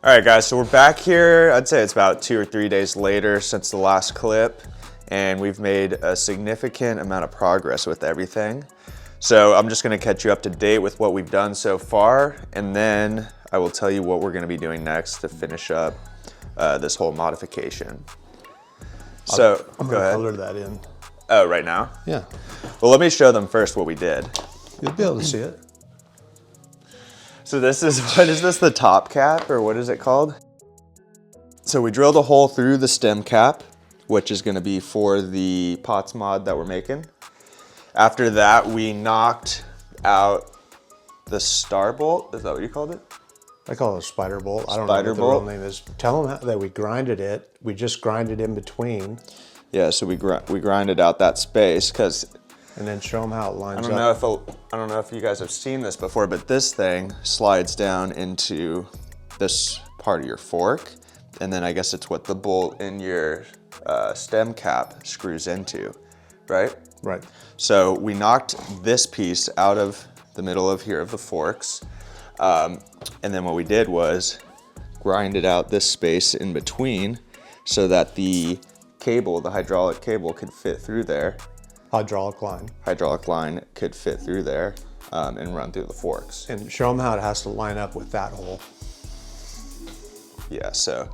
All right, guys, so we're back here. I'd say it's about 2 or 3 days later since the last clip, and we've made a significant amount of progress with everything. So I'm just gonna catch you up to date with what we've done so far, and then I will tell you what we're gonna be doing next to finish up this whole modification. So, I'm go gonna ahead. color that in. Oh, right now? Yeah, Well, let me show them first what we did. you'll be able to see it. So this is, what is this, the top cap, or what is it called? So we drilled a hole through the stem cap, which is gonna be for the pots mod that we're making. After that, we knocked out the star bolt. Is that what you called it? I call it a spider bolt. I don't know what the real name is. Tell them that we grinded it. We just grinded in between. Yeah, so we grinded out that space because And then show them how it lines up. I don't know if you guys have seen this before, but this thing slides down into this part of your fork, and then I guess it's what the bolt in your stem cap screws into, right? Right. So we knocked this piece out of the middle of here of the forks, and then what we did was grinded out this space in between so that the cable, the hydraulic cable, could fit through there. Hydraulic line. Could fit through there and run through the forks. And show them how it has to line up with that hole. Yeah, so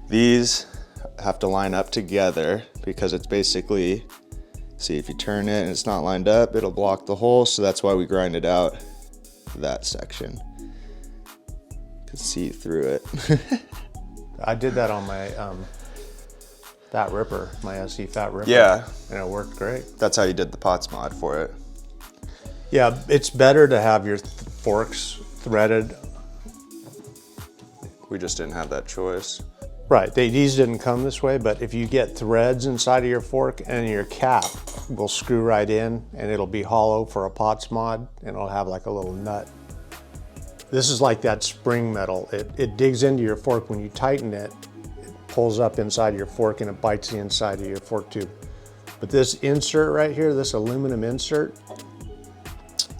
these have to line up together because it's basically, see, if you turn it and it's not lined up, it'll block the hole. So that's why we grinded out that section. You can see through it. I did that on my fat ripper, my SE fat ripper. Yeah. And it worked great. That's how you did the pots mod for it. Yeah, it's better to have your forks threaded. We just didn't have that choice. Right, these didn't come this way, but if you get threads inside of your fork and your cap will screw right in and it'll be hollow for a pots mod and it'll have like a little nut. This is like that spring metal. It digs into your fork when you tighten it. Pulls up inside your fork and it bites the inside of your fork tube. But this insert right here, this aluminum insert,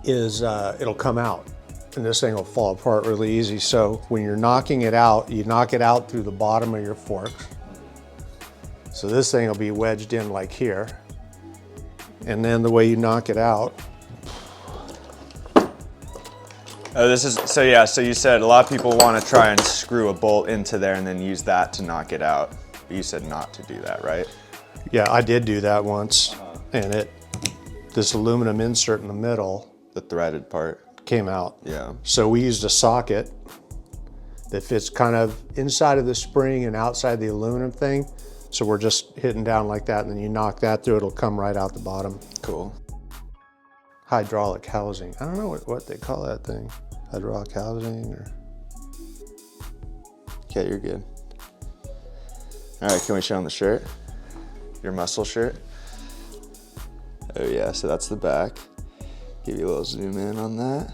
is it'll come out and this thing will fall apart really easy. So when you're knocking it out, you knock it out through the bottom of your fork. So this thing will be wedged in like here. And then the way you knock it out. Oh, this is, so yeah, so you said a lot of people want to try and screw a bolt into there and then use that to knock it out. But you said not to do that, right? Yeah, I did do that once. And this aluminum insert in the middle, The threaded part. came out. Yeah. So we used a socket that fits kind of inside of the spring and outside the aluminum thing. So we're just hitting down like that, and then you knock that through, it'll come right out the bottom. Cool. Hydraulic housing. I don't know what they call that thing. Hydraulic housing or... Okay, you're good. All right, can we show them the shirt? Your muscle shirt? Oh yeah, so that's the back. Give you a little zoom in on that.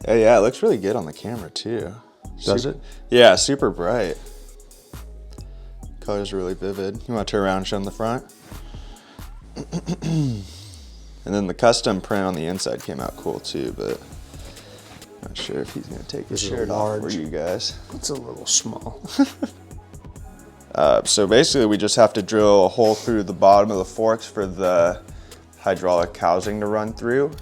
Oh yeah, it looks really good on the camera too. Does it? Yeah, super bright. Color's really vivid. You want to turn around and show them the front? And then the custom print on the inside came out cool too, but not sure if he's gonna take his shirt off for you guys. It's a little small. So basically we just have to drill a hole through the bottom of the forks for the hydraulic housing to run through.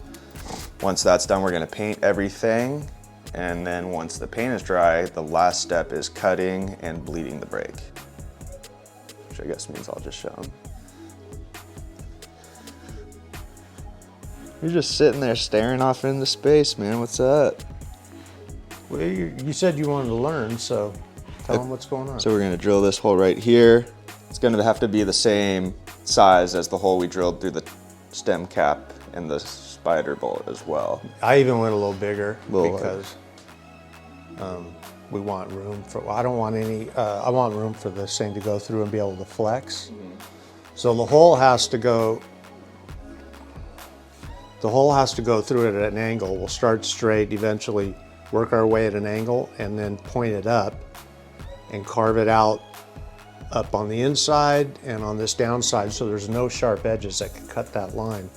Once that's done, we're gonna paint everything. And then once the paint is dry, the last step is cutting and bleeding the brake. Which I guess means I'll just show them. You're just sitting there staring off into space, man. What's up? Well, you said you wanted to learn, so tell them what's going on. So we're gonna drill this hole right here. It's gonna have to be the same size as the hole we drilled through the stem cap and the spider bolt as well. I even went a little bigger Little because we want room for, I don't want any, I want room for this thing to go through and be able to flex. So the hole has to go through it at an angle. We'll start straight, eventually work our way at an angle, and then point it up and carve it out up on the inside and on this downside so there's no sharp edges that can cut that line.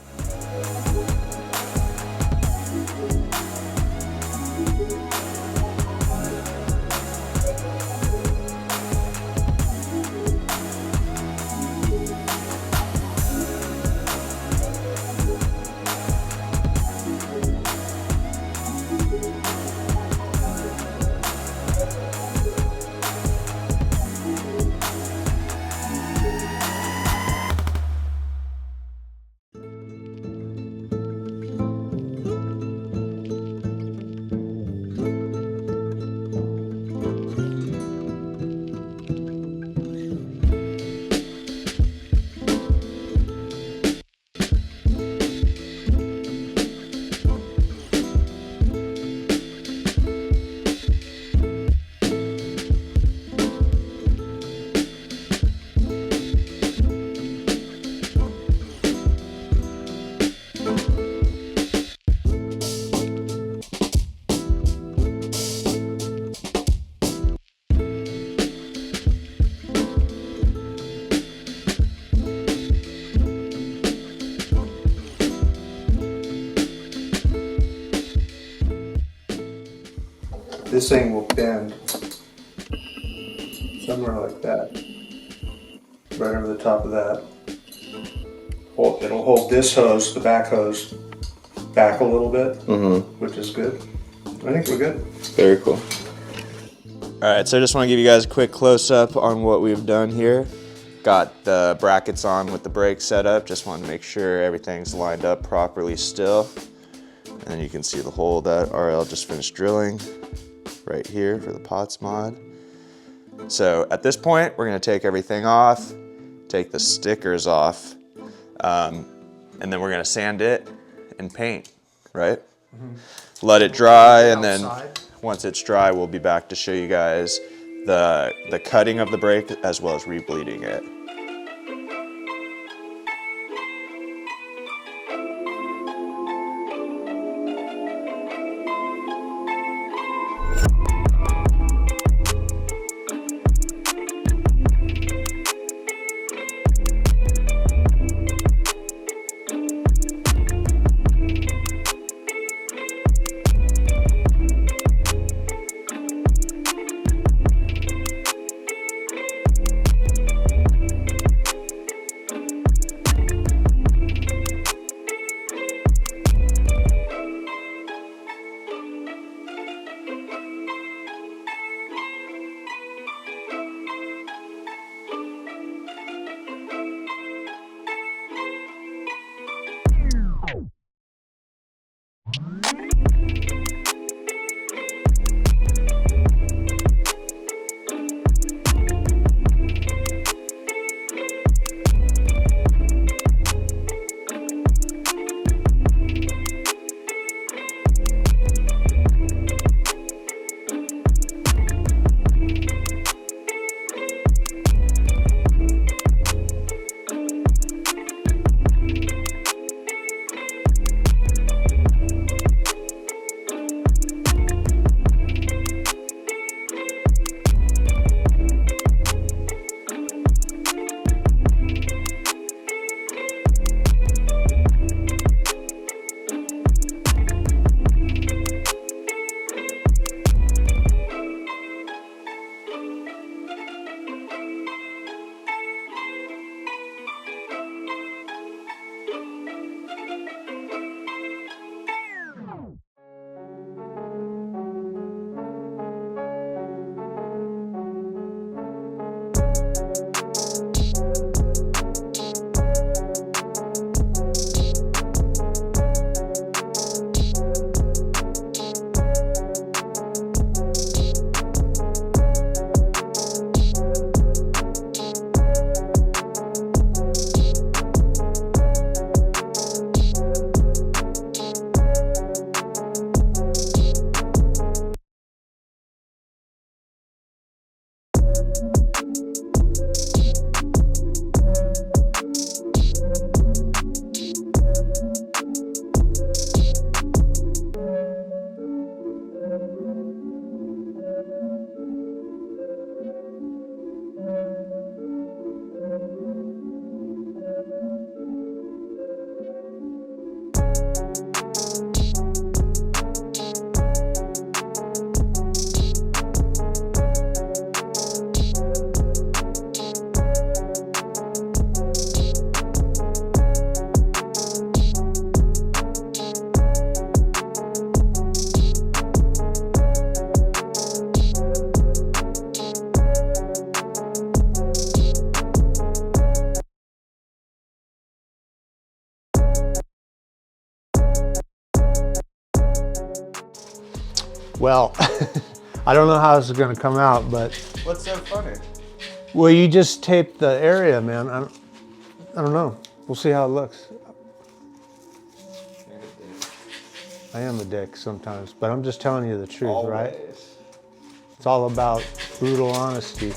this thing will bend somewhere like that, right over the top of that. It'll hold this hose, the back hose, back a little bit, which is good. I think we're good. Very cool. All right, so I just want to give you guys a quick close-up on what we've done here. Got the brackets on with the brake setup. Just want to make sure everything's lined up properly still. And then you can see the hole that RL just finished drilling right here for the pots mod. So at this point, we're going to take everything off, take the stickers off, and then we're going to sand it and paint, right? Let it dry, and then once it's dry, we'll be back to show you guys the cutting of the brake as well as rebleeding it. Well, I don't know how this is going to come out, but... What's so funny? Well, you just taped the area, man. I don't know. We'll see how it looks. I am a dick sometimes, but I'm just telling you the truth, Always. right? It's all about brutal honesty.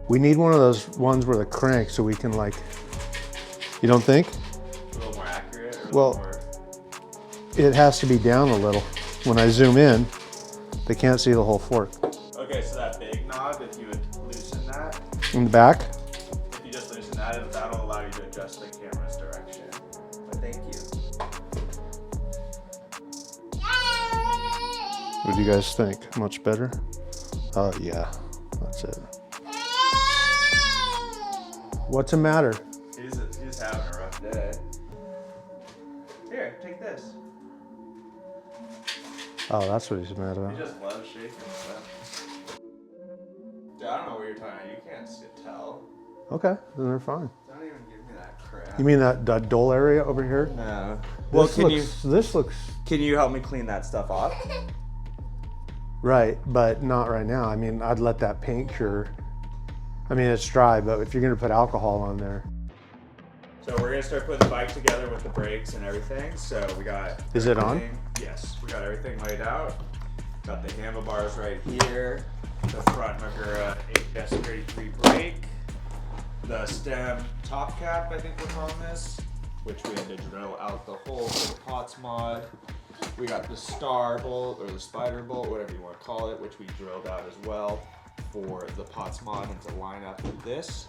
We need one of those ones where the crank so we can like, you don't think? A little more accurate? Or Well, more... it has to be down a little. When I zoom in, they can't see the whole fork. Okay, so that big knob, if you would loosen that, In the back? if you just loosen that, that'll allow you to adjust the camera's direction. But thank you. What do you guys think? Much better? Oh yeah, that's it. What's the matter? He's having a rough day. Here, take this. Oh, that's what he's mad about. He just loves shaking stuff. Dude, I don't know what you're talking about. You can't tell. Okay, then they're fine. Don't even give me that crap. You mean that dull area over here? No. Well, This looks Can you help me clean that stuff off? right, but not right now. I mean, I'd let that paint cure. I mean, it's dry, but if you're gonna put alcohol on there. So we're gonna start putting the bike together with the brakes and everything. So we got. Is it on? Yes, we got everything laid out. Got the handlebars right here. The front Magura HS33 brake. The stem top cap, I think we're calling this, which we had to drill out the hole for the pots mod. We got the star bolt or the spider bolt, whatever you want to call it, which we drilled out as well for the pots mod and to line up with this.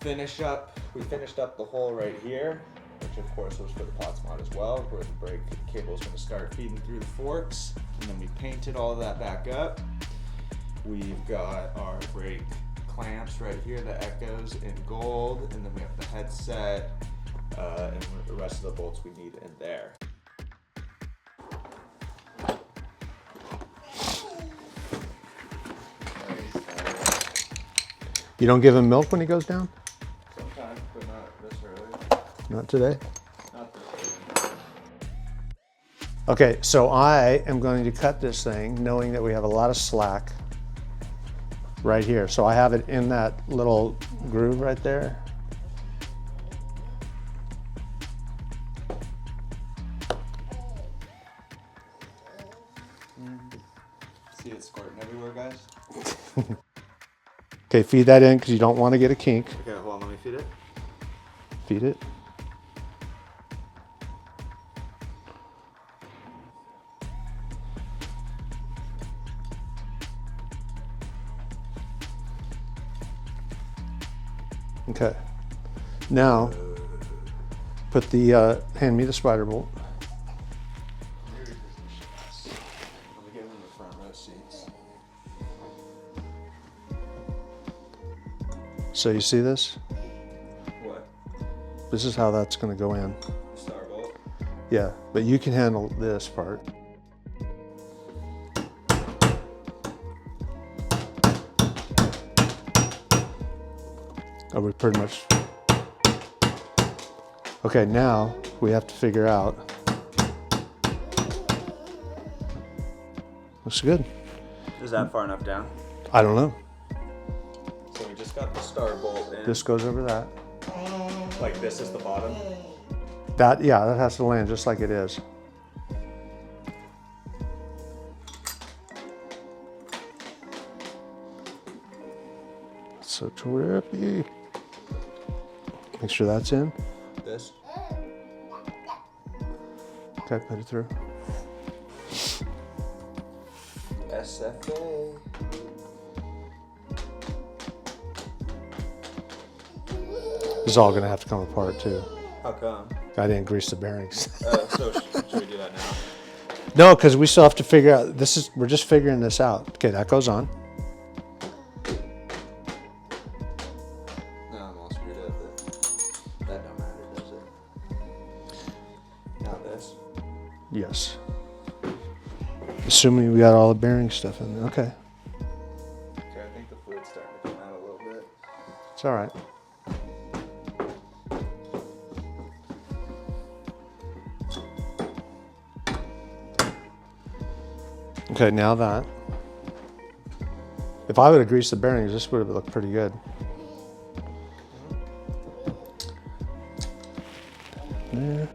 We finished up the hole right here, which of course was for the pots mod as well, where the brake cable is going to start feeding through the forks, and then we painted all of that back up. We've got our brake clamps right here, the Echoes in gold, and then we have the headset and the rest of the bolts we need in there. You don't give him milk when he goes down? Sometimes, but not this early. Not today? Not this early. Okay, so I am going to cut this thing knowing that we have a lot of slack right here. So I have it in that little groove right there. See it squirting everywhere, guys? Okay, feed that in because you don't want to get a kink. Okay, hold on, let me feed it. Feed it. Okay. Now, put the, hand me the spider bolt. Let me get him in the front row seats. So you see this? What? This is how that's going to go in. Star bolt? Yeah, but you can handle this part. Oh, we pretty much. Okay, now we have to figure out. Looks good. Is that far enough down? I don't know. So we just got the star bolt in. This goes over that. Like this is the bottom? That, yeah, that has to land just like it is. So trippy. Make sure that's in. This? Okay, put it through. SFA. This is all gonna have to come apart too. How come? I didn't grease the bearings. So should we do that now? No, because we still have to figure out, we're just figuring this out. Okay, that goes on. No, I'm all screwed up, but that don't matter, does it? Now this. Yes. Assuming we got all the bearing stuff in there. Okay, Okay, I think the fluid's starting to come out a little bit. it's all right. Okay, now that. If I would have greased the bearings, this would have looked pretty good. There.